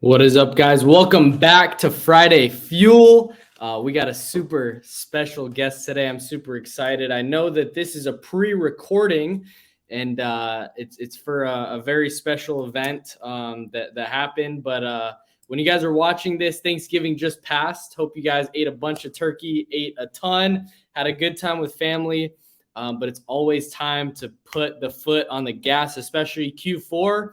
What is up, guys? Welcome back to Friday Fuel. We got a super special guest today. I'm super excited. I know that this is a pre-recording, and it's for a very special event that happened. But when you guys are watching this, Thanksgiving just passed. Hope you guys ate a bunch of turkey, ate a ton, had a good time with family. But it's always time to put the foot on the gas, especially Q4.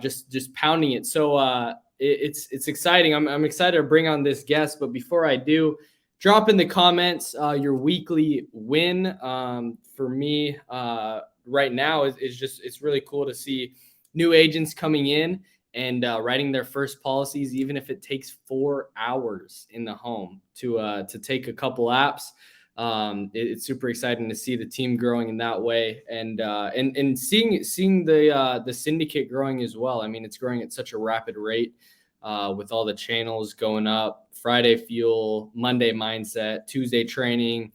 Just pounding it. So it's exciting. I'm excited to bring on this guest, but before I do, drop in the comments your weekly win. For me right now is just, it's really cool to see new agents coming in and writing their first policies, even if it takes 4 hours in the home to take a couple apps. It's super exciting to see the team growing in that way, and seeing the syndicate growing as well. I mean, it's growing at such a rapid rate with all the channels going up. Friday Fuel, Monday Mindset, Tuesday Training,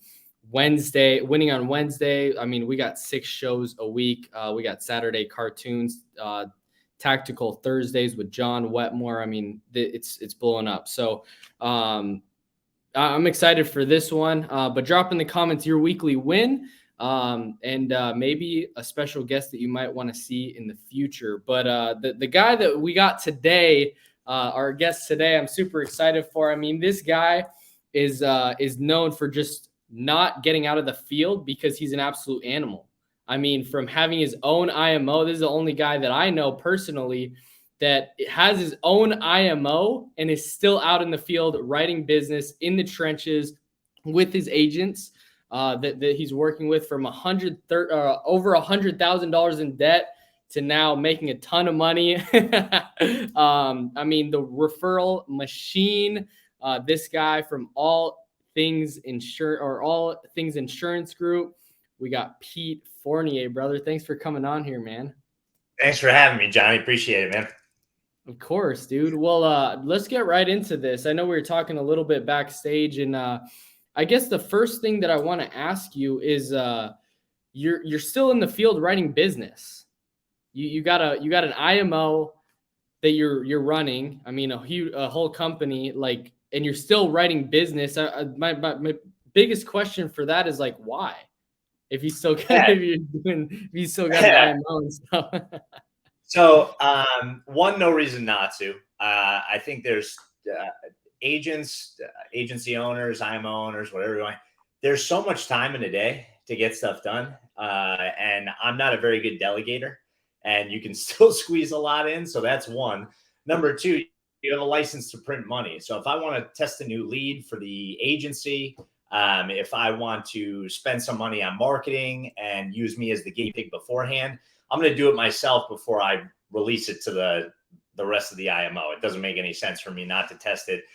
Wednesday Winning on Wednesday. I mean, we got 6 shows a week. We got Saturday cartoons, Tactical Thursdays with John Wetmore. I mean, it's blowing up. So I'm excited for this one, but drop in the comments your weekly win and maybe a special guest that you might want to see in the future. But the guy that we got today, our guest today, I'm super excited for. I mean, this guy is known for just not getting out of the field because he's an absolute animal. I mean, from having his own IMO, this is the only guy that I know personally that has his own IMO and is still out in the field writing business in the trenches with his agents that he's working with, from over $100,000 in debt to now making a ton of money. I mean, the referral machine. This guy from All Things Insurance Group. We got Pete Fournier, brother. Thanks for coming on here, man. Thanks for having me, Johnny. Appreciate it, man. Of course, dude. Well, let's get right into this. I know we were talking a little bit backstage, and I guess the first thing that I want to ask you is you're still in the field writing business. You got an IMO that you're running. I mean, a whole company, like, and you're still writing business. My biggest question for that is, like, why? If you still got an IMO and stuff. So, no reason not to. I think there's agents, agency owners, IMO owners, whatever you want. There's so much time in a day to get stuff done. And I'm not a very good delegator, and you can still squeeze a lot in. So that's one. Number two, you have a license to print money. So if I want to test a new lead for the agency, if I want to spend some money on marketing and use me as the guinea pig beforehand, I'm going to do it myself before I release it to the rest of the IMO. It doesn't make any sense for me not to test it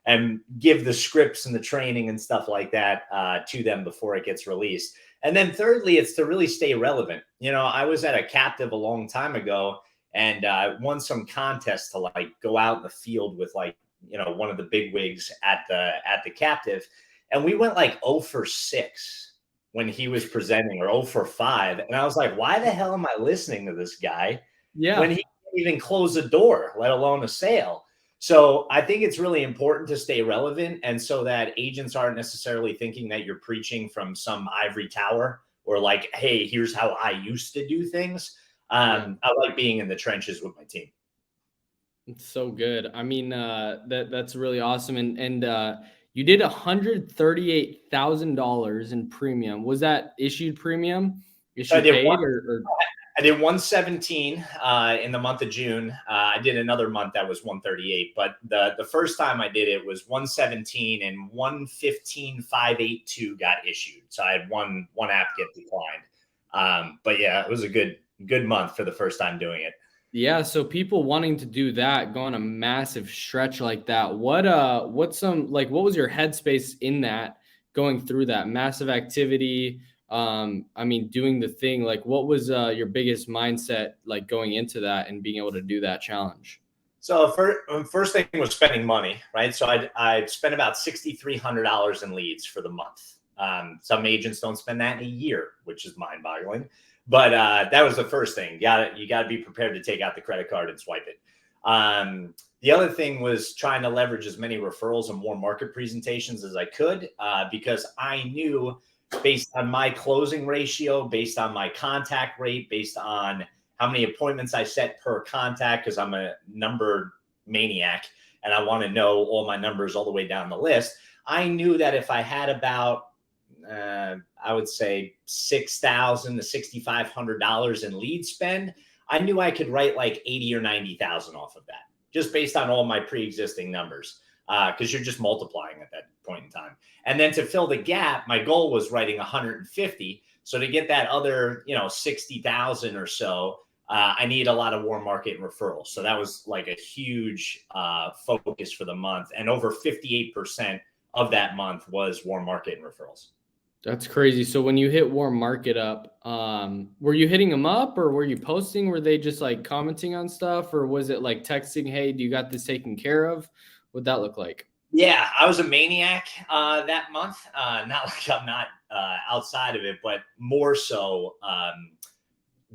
and give the scripts and the training and stuff like that to them before it gets released. And then thirdly, it's to really stay relevant. You know, I was at a captive a long time ago and won some contest to, like, go out in the field with, like, you know, one of the big wigs at the captive. And we went like 0 for 6 when he was presenting, or 0 for 5. And I was like, why the hell am I listening to this guy when he can't even close a door, let alone a sale? So I think it's really important to stay relevant, and so that agents aren't necessarily thinking that you're preaching from some ivory tower, or like, hey, here's how I used to do things. I like being in the trenches with my team. It's so good. I mean, that's really awesome. And you did $138,000 in premium. Was that issued premium? Issued paid or? I did 117 in the month of June. I did another month that was 138, but the first time I did it was 117, and 115,582 got issued. So I had one app get declined. But yeah, it was a good month for the first time doing it. Yeah, so people wanting to do that, go on a massive stretch like that. What was your headspace in that, going through that massive activity? I mean, doing the thing, like, what was your biggest mindset, like, going into that and being able to do that challenge? So first thing was spending money, right? So I spent about $6,300 in leads for the month. Some agents don't spend that in a year, which is mind-boggling. But that was the first thing. You got to be prepared to take out the credit card and swipe it. The other thing was trying to leverage as many referrals and more market presentations as I could, because I knew based on my closing ratio, based on my contact rate, based on how many appointments I set per contact, because I'm a number maniac and I want to know all my numbers all the way down the list. I knew that if I had about, I would say $6,000 to $6,500 in lead spend, I knew I could write like 80 or 90,000 off of that, just based on all my pre-existing numbers, because you're just multiplying at that point in time. And then to fill the gap, my goal was writing 150. So to get that other, 60,000 or so, I need a lot of warm market and referrals. So that was like a huge focus for the month. And over 58% of that month was warm market and referrals. That's crazy. So when you hit warm market up, were you hitting them up or were you posting? Were they just like commenting on stuff, or was it like texting, hey, do you got this taken care of? What'd that look like? Yeah, I was a maniac that month. Not like I'm not outside of it, but more so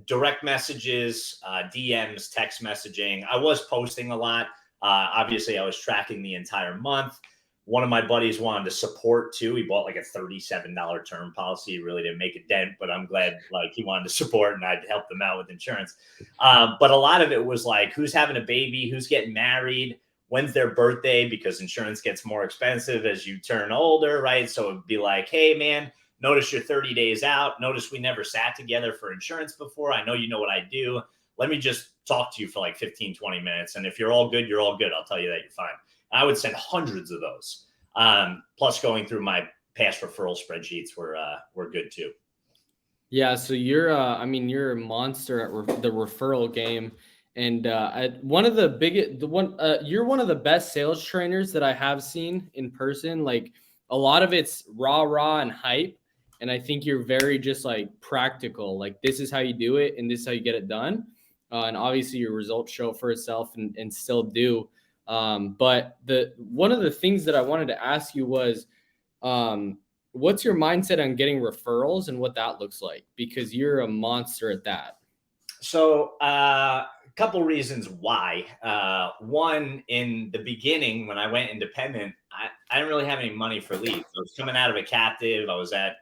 direct messages, DMs, text messaging. I was posting a lot. Obviously, I was tracking the entire month. One of my buddies wanted to support too. He bought like a $37 term policy. He really didn't make a dent, but I'm glad like he wanted to support and I'd help them out with insurance. But a lot of it was like, who's having a baby, who's getting married, when's their birthday, because insurance gets more expensive as you turn older, right? So it'd be like, hey man, notice you're 30 days out. Notice we never sat together for insurance before. I know you know what I do. Let me just talk to you for like 15, 20 minutes. And if you're all good, you're all good. I'll tell you that you're fine. I would send hundreds of those. Plus going through my past referral spreadsheets were good too. Yeah. So you're a monster at the referral game. And one of the biggest, you're one of the best sales trainers that I have seen in person. Like a lot of it's rah and hype. And I think you're very just like practical. Like this is how you do it and this is how you get it done. And obviously your results show for itself and still do. But one of the things that I wanted to ask you was, what's your mindset on getting referrals and what that looks like? Because you're a monster at that. So a couple reasons why. One, in the beginning, when I went independent, I didn't really have any money for leads. I was coming out of a captive. I was at,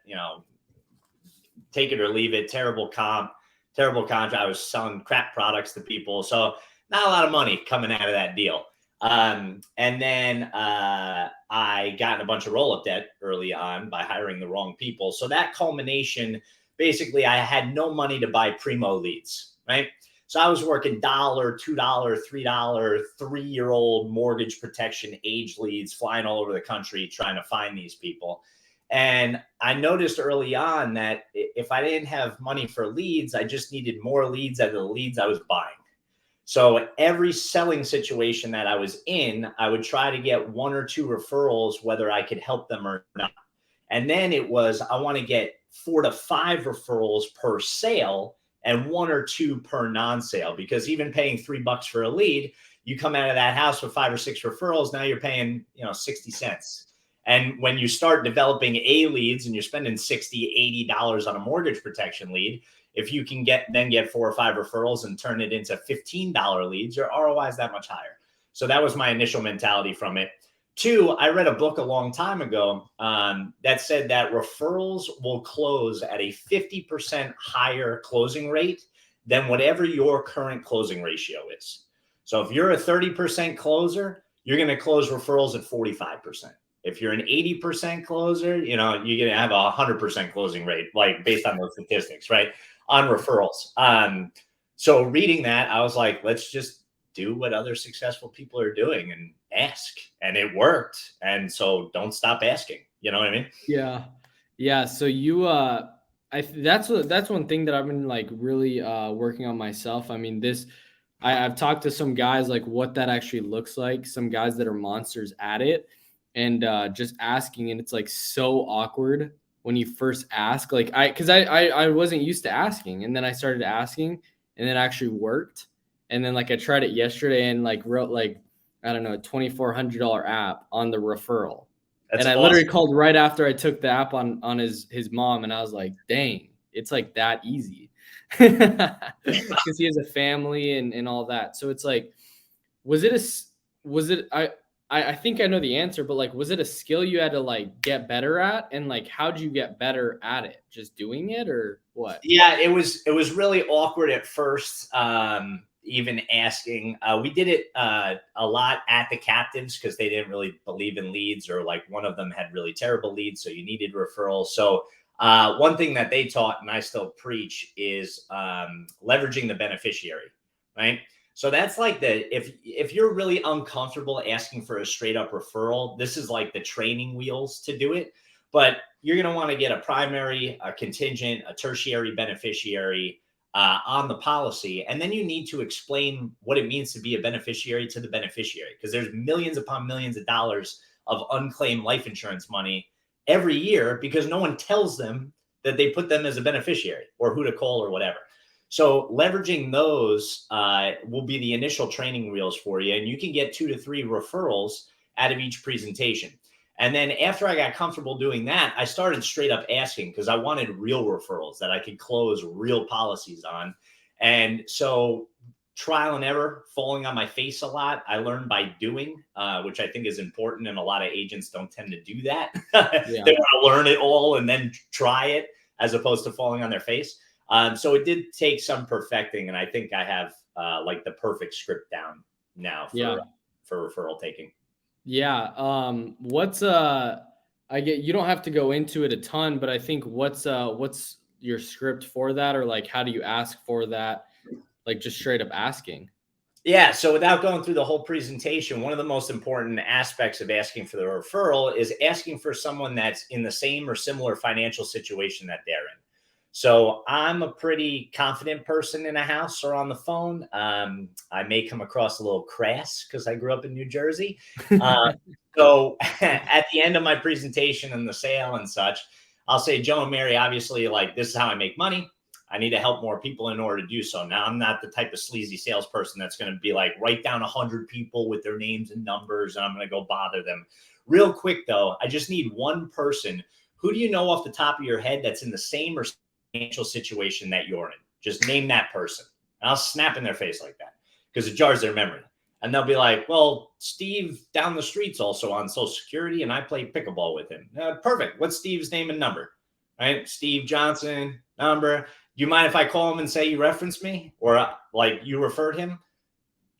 take it or leave it, terrible contract. I was selling crap products to people. So not a lot of money coming out of that deal. And then I got in a bunch of roll-up debt early on by hiring the wrong people. So that culmination, basically, I had no money to buy primo leads, right? So I was working $1, $2, $3, 3-year-old mortgage protection age leads, flying all over the country trying to find these people. And I noticed early on that if I didn't have money for leads, I just needed more leads out of the leads I was buying. So every selling situation that I was in, I would try to get 1 or 2 referrals, whether I could help them or not. And then it was, I want to get 4 to 5 referrals per sale and 1 or 2 per non-sale, because even paying $3 for a lead, you come out of that house with 5 or 6 referrals. Now you're paying, 60 cents. And when you start developing A leads and you're spending $60, $80 on a mortgage protection lead, if you can get 4 or 5 referrals and turn it into $15 leads, your ROI is that much higher. So that was my initial mentality from it. 2, I read a book a long time ago that said that referrals will close at a 50% higher closing rate than whatever your current closing ratio is. So if you're a 30% closer, you're going to close referrals at 45%. If you're an 80% closer, you're going to have a 100% closing rate, like based on those statistics, right? On referrals. So reading that, I was like, let's just do what other successful people are doing and ask. And it worked. And so don't stop asking. You know what I mean? Yeah. Yeah. So that's one thing that I've been like really working on myself. I mean, I've talked to some guys like what that actually looks like, some guys that are monsters at it, and just asking, and it's like so awkward when you first ask, like because I wasn't used to asking, and then I started asking, and it actually worked. And then like I tried it yesterday and like wrote like, I don't know, a $2,400 app on the referral. That's and I awesome. literally called right after I took the app on his mom, and I was like, dang, it's like that easy. Because he has a family and all that. So it's like, was it was it, I think I know the answer, but like, was it a skill you had to like get better at? And like, how'd you get better at it? Just doing it or what? Yeah, it was really awkward at first. Even asking, we did it a lot at the captives because they didn't really believe in leads, or like one of them had really terrible leads, so you needed referrals. So one thing that they taught, and I still preach, is leveraging the beneficiary, right? So that's like if you're really uncomfortable asking for a straight up referral, this is like the training wheels to do it. But you're going to want to get a primary, a contingent, a tertiary beneficiary on the policy. And then you need to explain what it means to be a beneficiary to the beneficiary, because there's millions upon millions of dollars of unclaimed life insurance money every year because no one tells them that they put them as a beneficiary or who to call or whatever. So leveraging those will be the initial training wheels for you. And you can get 2 to 3 referrals out of each presentation. And then after I got comfortable doing that, I started straight up asking because I wanted real referrals that I could close real policies on. And so trial and error, falling on my face a lot. I learned by doing, which I think is important. And a lot of agents don't tend to do that. Yeah. They want to learn it all and then try it as opposed to falling on their face. So it did take some perfecting. And I think I have like the perfect script down now for referral taking. Yeah. What's I get, you don't have to go into it a ton, but I think what's your script for that, or like how do you ask for that? Like just straight up asking. Yeah. So without going through the whole presentation, one of the most important aspects of asking for the referral is asking for someone that's in the same or similar financial situation that they're in. So I'm a pretty confident person in a house or on the phone. I may come across a little crass because I grew up in New Jersey. So at the end of my presentation and the sale and such, I'll say, Joe and Mary, obviously, like, this is how I make money. I need to help more people in order to do so. Now, I'm not the type of sleazy salesperson that's going to be like, write down 100 people with their names and numbers, and I'm going to go bother them. Real quick, though, I just need one person. Who do you know off the top of your head that's in the same or financial situation that you're in? Just name that person. And I'll snap in their face like that because it jars their memory. And they'll be like, well, Steve down the street's also on Social Security and I play pickleball with him. Perfect. What's Steve's name and number? Right? Steve Johnson, number. Do you mind if I call him and say you referenced me or like you referred him?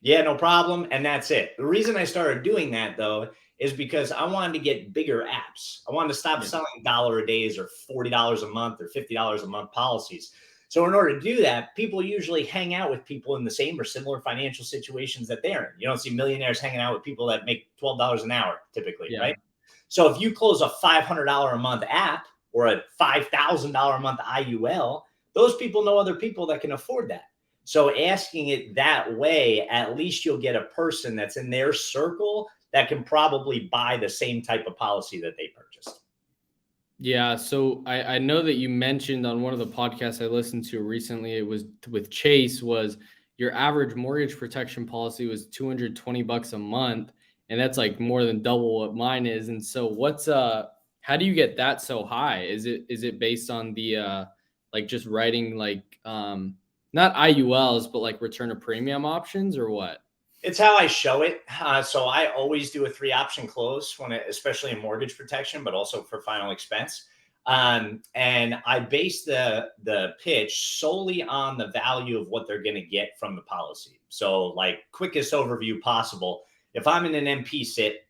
Yeah, no problem. And that's it. The reason I started doing that, though, is because I wanted to get bigger apps. I wanted to stop selling $1 a days or $40 a month or $50 a month policies. So in order to do that, people usually hang out with people in the same or similar financial situations that they're in. You don't see millionaires hanging out with people that make $12 an hour typically, right? So if you close a $500 a month app or a $5,000 a month IUL, those people know other people that can afford that. So asking it that way, at least you'll get a person that's in their circle that can probably buy the same type of policy that they purchased. Yeah. So I know that you mentioned on one of the podcasts I listened to recently, it was with Chase, was your average mortgage protection policy was $220 a month. And that's like more than double what mine is. And so how do you get that so high? Is it based on the, like just writing like, not IULs, but like return of premium options or what? It's how I show it. So I always do a 3-option close especially in mortgage protection, but also for final expense. And I base the pitch solely on the value of what they're going to get from the policy. So like quickest overview possible. If I'm in an MP sit,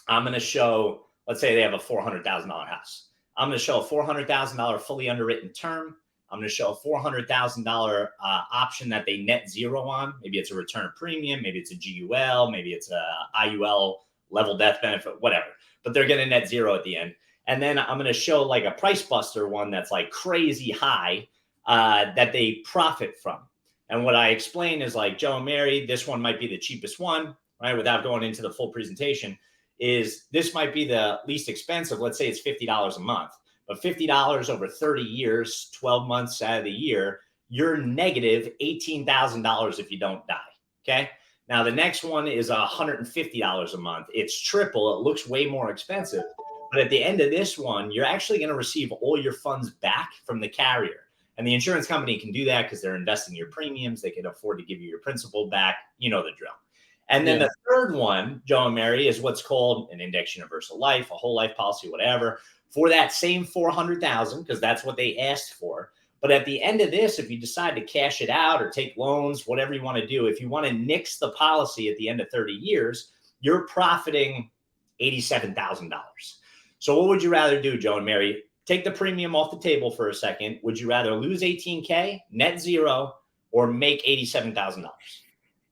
I'm going to show, let's say they have a $400,000 house. I'm going to show a $400,000 fully underwritten term. I'm going to show a $400,000 option that they net zero on. Maybe it's a return of premium. Maybe it's a GUL. Maybe it's a IUL level death benefit, whatever. But they're going to net zero at the end. And then I'm going to show like a price buster one that's like crazy high that they profit from. And what I explain is like, Joe and Mary, this one might be the cheapest one, right? Without going into the full presentation, is this might be the least expensive. Let's say it's $50 a month. But $50 over 30 years, 12 months out of the year, you're negative $18,000 if you don't die. Okay. Now, the next one is $150 a month. It's triple. It looks way more expensive. But at the end of this one, you're actually going to receive all your funds back from the carrier. And the insurance company can do that because they're investing your premiums. They can afford to give you your principal back. You know the drill. And then the third one, Joe and Mary, is what's called an index universal life, a whole life policy, whatever, for that same 400,000, because that's what they asked for. But at the end of this, if you decide to cash it out or take loans, whatever you want to do, if you want to nix the policy at the end of 30 years, you're profiting $87,000. So what would you rather do, Joe and Mary? Take the premium off the table for a second. Would you rather lose 18K, net zero, or make $87,000?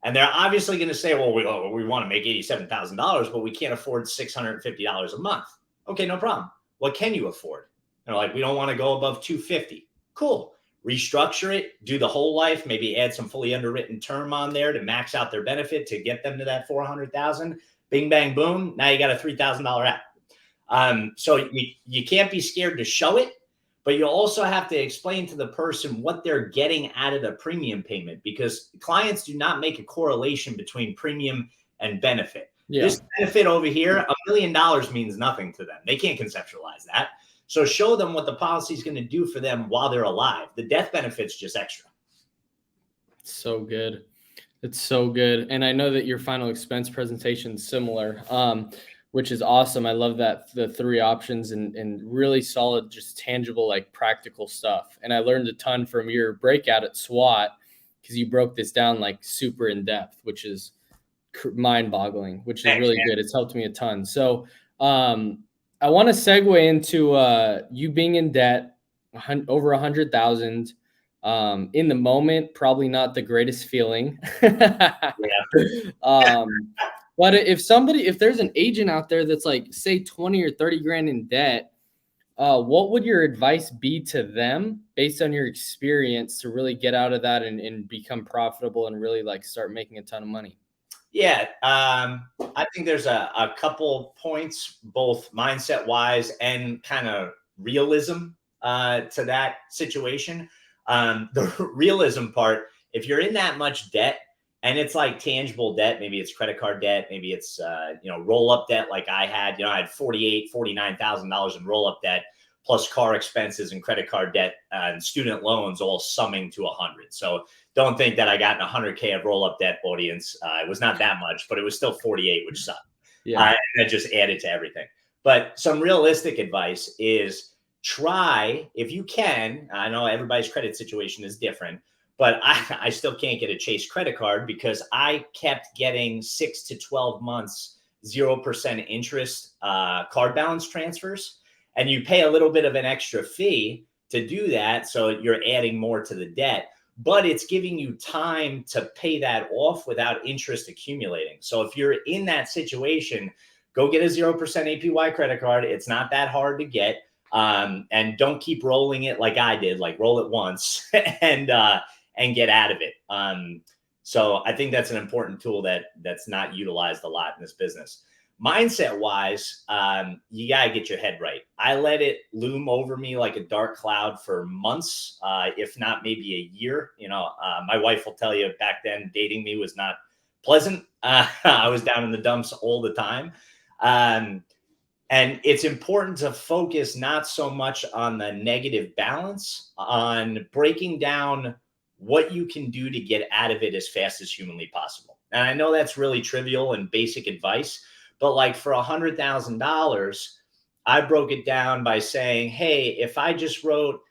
And they're obviously going to say, well, we want to make $87,000, but we can't afford $650 a month. Okay, no problem. What can you afford? They're like, we don't want to go above $250. Cool. Restructure it, do the whole life, maybe add some fully underwritten term on there to max out their benefit to get them to that $400,000. Bing, bang, boom. Now you got a $3,000 app. So you can't be scared to show it, but you also have to explain to the person what they're getting out of the premium payment, because clients do not make a correlation between premium and benefit. Yeah. This benefit over here, $1 million means nothing to them. They can't conceptualize that. So show them what the policy is going to do for them while they're alive. The death benefit's just extra. So good. It's so good. And I know that your final expense presentation is similar, which is awesome. I love that, the 3 options and really solid, just tangible, like practical stuff. And I learned a ton from your breakout at SWAT, because you broke this down like super in depth, which is mind boggling, which is really good. It's helped me a ton. So I want to segue into you being in debt, over 100,000. In the moment, probably not the greatest feeling. But if there's an agent out there that's like, say 20 or 30 grand in debt, what would your advice be to them based on your experience to really get out of that and become profitable and really like start making a ton of money? Yeah. I think there's a couple points, both mindset wise and kind of realism to that situation. The realism part, if you're in that much debt and it's like tangible debt, maybe it's credit card debt, maybe it's, roll up debt. Like I had, I had $49,000 in roll up debt, plus car expenses and credit card debt and student loans, all summing to 100. So don't think that I got in 100K of roll up debt, audience. It was not that much, but it was still 48, which sucked. Yeah. And that just added to everything. But some realistic advice is try, if you can. I know everybody's credit situation is different, but I still can't get a Chase credit card because I kept getting 6 to 12 months, 0% interest card balance transfers. And you pay a little bit of an extra fee to do that. So you're adding more to the debt, but it's giving you time to pay that off without interest accumulating. So if you're in that situation, go get a 0% APY credit card. It's not that hard to get. And don't keep rolling it like I did, like roll it once and get out of it. So I think that's an important tool that's not utilized a lot in this business. Mindset wise, you got to get your head right. I let it loom over me like a dark cloud for months, if not maybe a year. My wife will tell you back then dating me was not pleasant. I was down in the dumps all the time. And it's important to focus not so much on the negative balance, on breaking down what you can do to get out of it as fast as humanly possible. And I know that's really trivial and basic advice, but like for $100,000, I broke it down by saying, hey, if I just wrote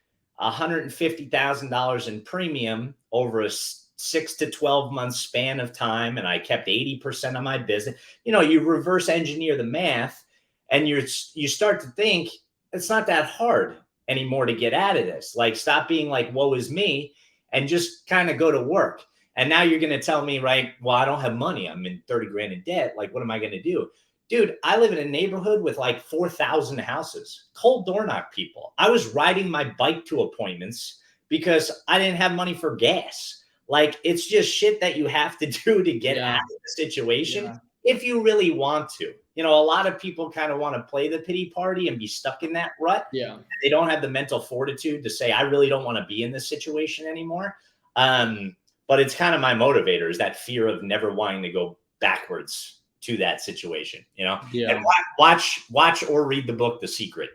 $150,000 in premium over a 6 to 12 month span of time, and I kept 80% of my business, you reverse engineer the math. And you start to think it's not that hard anymore to get out of this. Like, stop being like, woe is me, and just kind of go to work. And now you're going to tell me, right, well, I don't have money. I'm in 30 grand in debt. Like, what am I going to do? Dude, I live in a neighborhood with like 4,000 houses, cold door knock people. I was riding my bike to appointments because I didn't have money for gas. Like, it's just shit that you have to do to get out of the situation if you really want to. A lot of people kind of want to play the pity party and be stuck in that rut. Yeah. They don't have the mental fortitude to say, I really don't want to be in this situation anymore. But it's kind of my motivator, is that fear of never wanting to go backwards to that situation, Yeah. And watch or read the book, The Secret.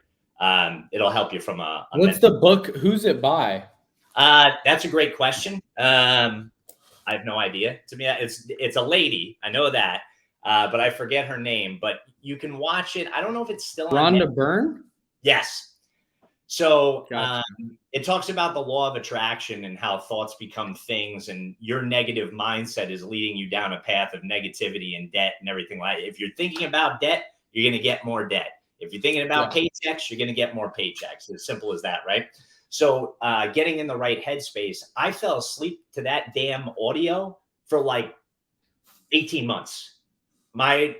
It'll help you from What's the book? Who's it by? That's a great question. I have no idea. To me, it's a lady. I know that, but I forget her name. But you can watch it. I don't know if it's still on Rhonda Netflix. Byrne? Yes. So Gotcha. it talks about the law of attraction and how thoughts become things, and your negative mindset is leading you down a path of negativity and debt and everything like that. If you're thinking about debt, you're going to get more debt. If you're thinking about paychecks, you're going to get more paychecks. As simple as that, right? So getting in the right headspace, I fell asleep to that damn audio for like 18 months. My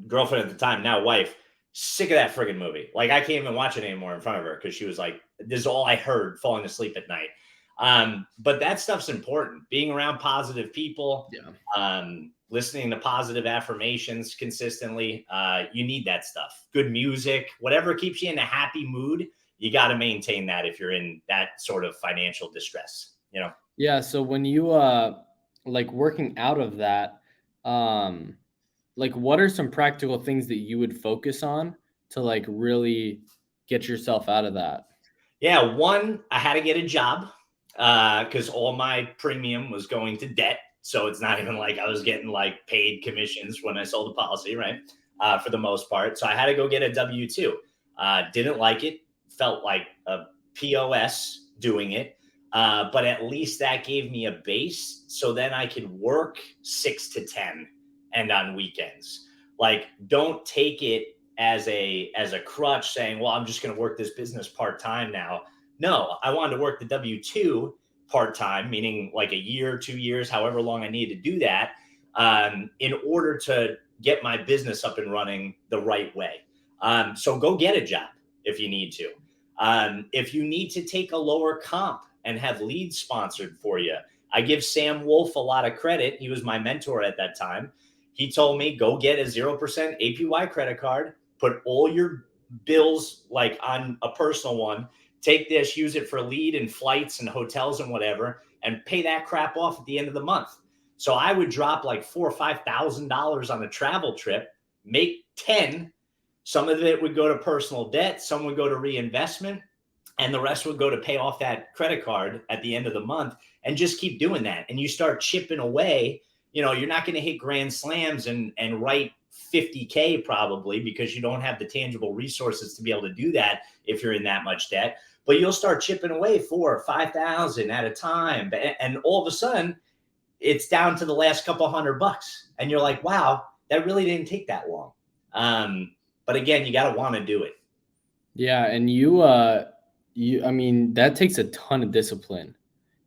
girlfriend at the time, now wife, sick of that friggin' movie. Like, I can't even watch it anymore in front of her because she was like, this is all I heard falling asleep at night. But that stuff's important. Being around positive people, listening to positive affirmations consistently. You need that stuff. Good music, whatever keeps you in a happy mood. You got to maintain that if you're in that sort of financial distress, you know? Yeah. So when you like working out of that, like what are some practical things that you would focus on to like really get yourself out of that? Yeah, one, I had to get a job because all my premium was going to debt. So it's not even like I was getting like paid commissions when I sold the policy, right? For the most part. So I had to go get a W-2. Didn't like it. Felt like a POS doing it. But at least that gave me a base. So then I could work 6 to 10 and on weekends. Like, don't take it as a crutch saying, well, I'm just going to work this business part-time now. No, I wanted to work the W-2 part-time, meaning like a year, 2 years, however long I needed to do that, in order to get my business up and running the right way. So go get a job if you need to. If you need to take a lower comp and have leads sponsored for you, I give Sam Wolf a lot of credit. He was my mentor at that time. He told me, go get a 0% APY credit card, put all your bills like on a personal one, take this, use it for lead and flights and hotels and whatever, and pay that crap off at the end of the month. So I would drop like $4,000 or $5,000 on a travel trip, make 10. Some of it would go to personal debt, some would go to reinvestment, and the rest would go to pay off that credit card at the end of the month, and just keep doing that. And you start chipping away. You know, you're not going to hit grand slams and write 50K probably, because you don't have the tangible resources to be able to do that if you're in that much debt. But you'll start chipping away 4,000 or 5,000 at a time, and all of a sudden it's down to the last couple $100, and you're like, wow, that really didn't take that long. But again, you got to want to do it. Yeah, and I mean, that takes a ton of discipline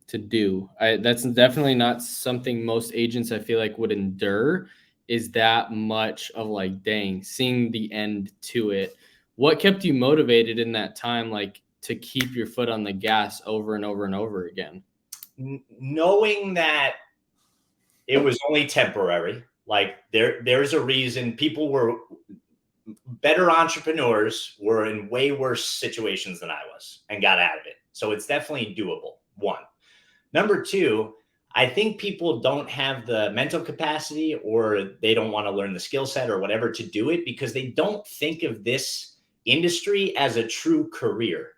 to do. That's definitely not something most agents I feel like would endure, is that much of like, dang, seeing the end to it. What kept you motivated in that time, like to keep your foot on the gas over and over and over again? Knowing that it was only temporary. Like, there's a reason people were better entrepreneurs were in way worse situations than I was and got out of it. So it's definitely doable. One. Number two, I think people don't have the mental capacity, or they don't want to learn the skill set or whatever to do it, because they don't think of this industry as a true career.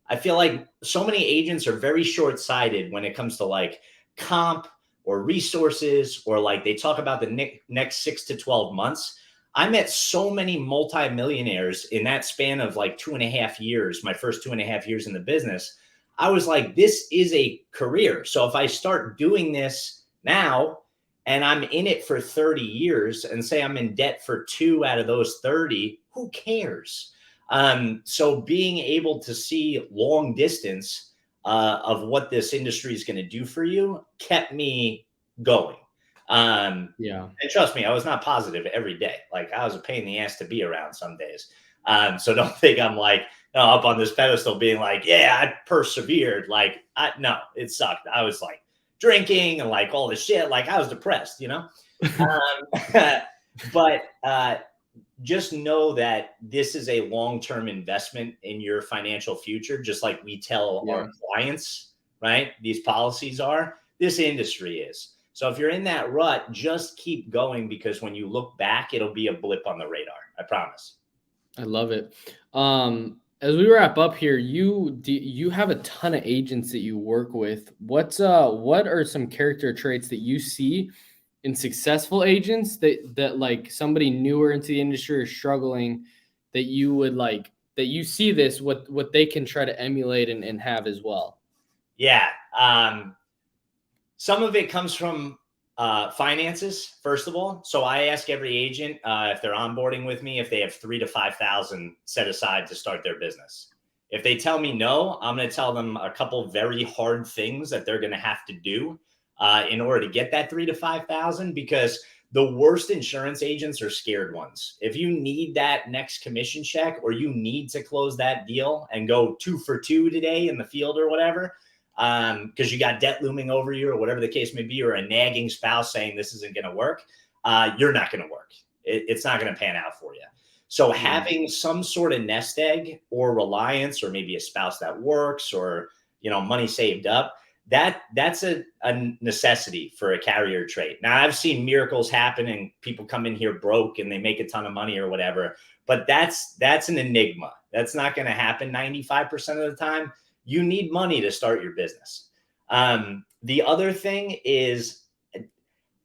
I feel like so many agents are very short-sighted when it comes to like comp or resources, or like they talk about the next 6 to 12 months. I met so many multimillionaires in that span of like 2.5 years, my first 2.5 years in the business. I was like, this is a career. So if I start doing this now and I'm in it for 30 years and say I'm in debt for 2 out of those 30, who cares? So being able to see long distance of what this industry is going to do for you kept me going. Yeah. And trust me, I was not positive every day. Like, I was a pain in the ass to be around some days. So don't think I'm like, no, up on this pedestal being like, yeah, I persevered. Like, no, it sucked. I was like drinking and like all this shit. Like, I was depressed, you know? But just know that this is a long-term investment in your financial future. Just like we tell our clients, right? These policies are, this industry is. So if you're in that rut, just keep going, because when you look back, it'll be a blip on the radar. I promise. I love it. As we wrap up here, you have a ton of agents that you work with. What are some character traits that you see in successful agents that like somebody newer into the industry or struggling that you would like that you see this what they can try to emulate and have as well? Yeah. Some of it comes from finances, first of all. So I ask every agent if they're onboarding with me, if they have 3 to 5,000 set aside to start their business. If they tell me no, I'm going to tell them a couple very hard things that they're going to have to do in order to get that 3 to 5,000, because the worst insurance agents are scared ones. If you need that next commission check, or you need to close that deal and go 2 for 2 today in the field or whatever, because you got debt looming over you or whatever the case may be, or a nagging spouse saying this isn't going to work, you're not going to work. It's not going to pan out for you. So having some sort of nest egg or reliance, or maybe a spouse that works, or, money saved up, that's a necessity for a carrier trait. Now, I've seen miracles happen and people come in here broke and they make a ton of money or whatever, but that's an enigma. That's not going to happen 95% of the time. You need money to start your business. The other thing is,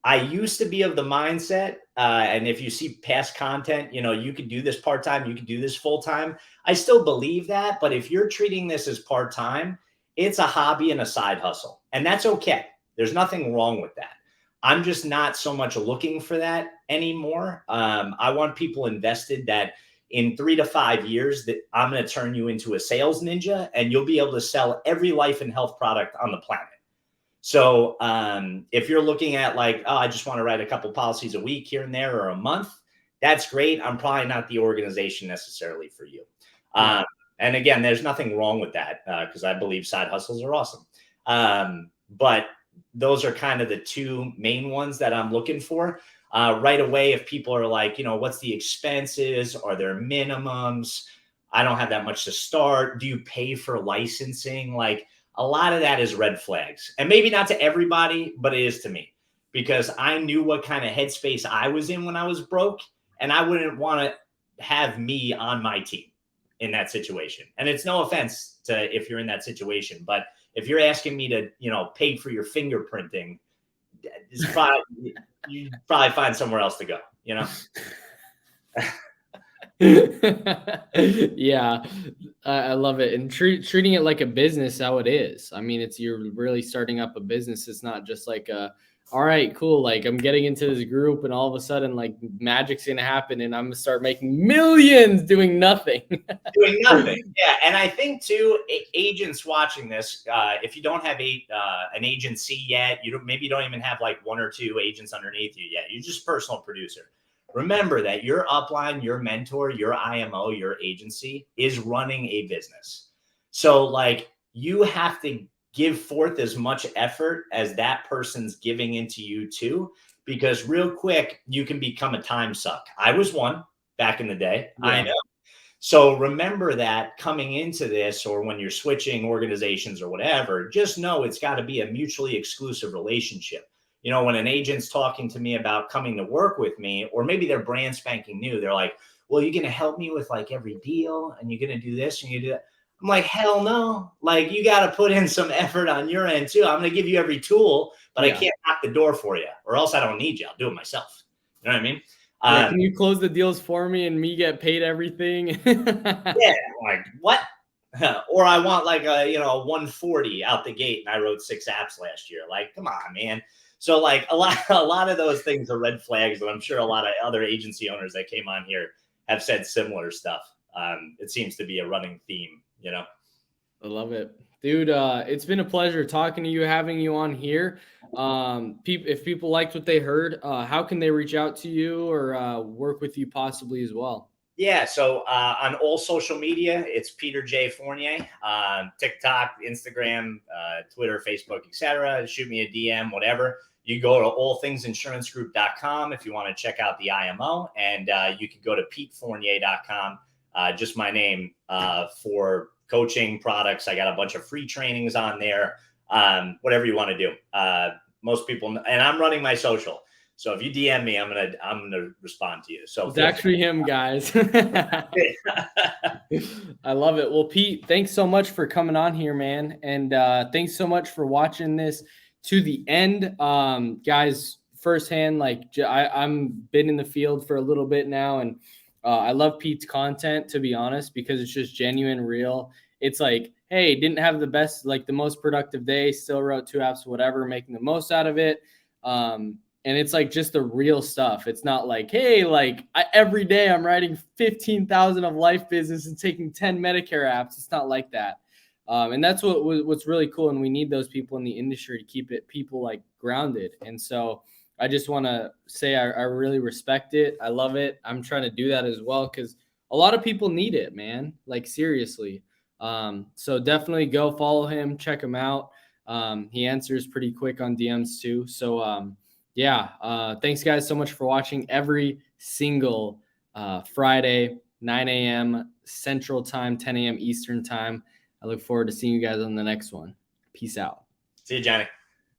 I used to be of the mindset, and if you see past content, you could do this part-time, you could do this full-time. I still believe that, but if you're treating this as part-time, it's a hobby and a side hustle, and that's okay. There's nothing wrong with that. I'm just not so much looking for that anymore. I want people invested that in 3 to 5 years that I'm going to turn you into a sales ninja, and you'll be able to sell every life and health product on the planet. So if you're looking at like, oh, I just want to write a couple policies a week here and there, or a month, that's great. I'm probably not the organization necessarily for you. And again, there's nothing wrong with that, because I believe side hustles are awesome. But those are kind of the two main ones that I'm looking for. Right away, if people are like, what's the expenses? Are there minimums? I don't have that much to start. Do you pay for licensing? Like, a lot of that is red flags. And maybe not to everybody, but it is to me, because I knew what kind of headspace I was in when I was broke, and I wouldn't want to have me on my team in that situation. And it's no offense to if you're in that situation, but if you're asking me to, pay for your fingerprinting, you probably find somewhere else to go, Yeah, I love it. And treating it like a business, how it is. I mean, you're really starting up a business. It's not just like all right, cool. Like, I'm getting into this group and all of a sudden like magic's going to happen and I'm going to start making millions doing nothing. Doing nothing. Yeah. And I think too, agents watching this, if you don't have an agency yet, maybe you don't even have like 1 or 2 agents underneath you yet. You're just personal producer. Remember that your upline, your mentor, your IMO, your agency is running a business. So like, you have to give forth as much effort as that person's giving into you too, because real quick, you can become a time suck. I was one back in the day. Yeah. I know. So remember that coming into this, or when you're switching organizations or whatever, just know it's got to be a mutually exclusive relationship. When an agent's talking to me about coming to work with me, or maybe they're brand spanking new, they're like, well, you're going to help me with like every deal, and you're going to do this and you do that. I'm like, hell no. Like, you got to put in some effort on your end too. I'm going to give you every tool, but I can't knock the door for you, or else I don't need you. I'll do it myself. You know what I mean? Yeah, can you close the deals for me and me get paid everything? Yeah, like what? Or I want like a 140 out the gate, and I wrote 6 apps last year. Like, come on, man. So like a lot of those things are red flags, and I'm sure a lot of other agency owners that came on here have said similar stuff. It seems to be a running theme, I love it, dude. It's been a pleasure talking to you, having you on here. If people liked what they heard, how can they reach out to you or work with you possibly as well? Yeah, so on all social media, it's Peter J. Fournier, TikTok, Instagram, Twitter, Facebook, etc. Shoot me a DM, whatever. You go to allthingsinsurancegroup.com if you want to check out the IMO, and you can go to petefournier.com, just my name, for coaching products. I got a bunch of free trainings on there, whatever you want to do. Most people, and I'm running my social. So if you DM me, I'm gonna respond to you. So it's actually him, guys. I love it. Well, Pete, thanks so much for coming on here, man. And thanks so much for watching this to the end. Guys, firsthand, like I'm been in the field for a little bit now, and I love Pete's content, to be honest, because it's just genuine, real. It's like, hey, didn't have the best, like the most productive day, still wrote 2 apps, whatever, making the most out of it. And it's like just the real stuff. It's not like, hey, like every day I'm writing 15,000 of life business and taking 10 Medicare apps. It's not like that. And that's what's really cool. And we need those people in the industry to keep people like grounded. And so I just want to say I really respect it. I love it. I'm trying to do that as well because a lot of people need it, man. Like seriously. So definitely go follow him, check him out. He answers pretty quick on DMs too. So yeah, thanks guys so much for watching every single Friday, 9 a.m. Central Time, 10 a.m. Eastern Time. I look forward to seeing you guys on the next one. Peace out. See you, Johnny.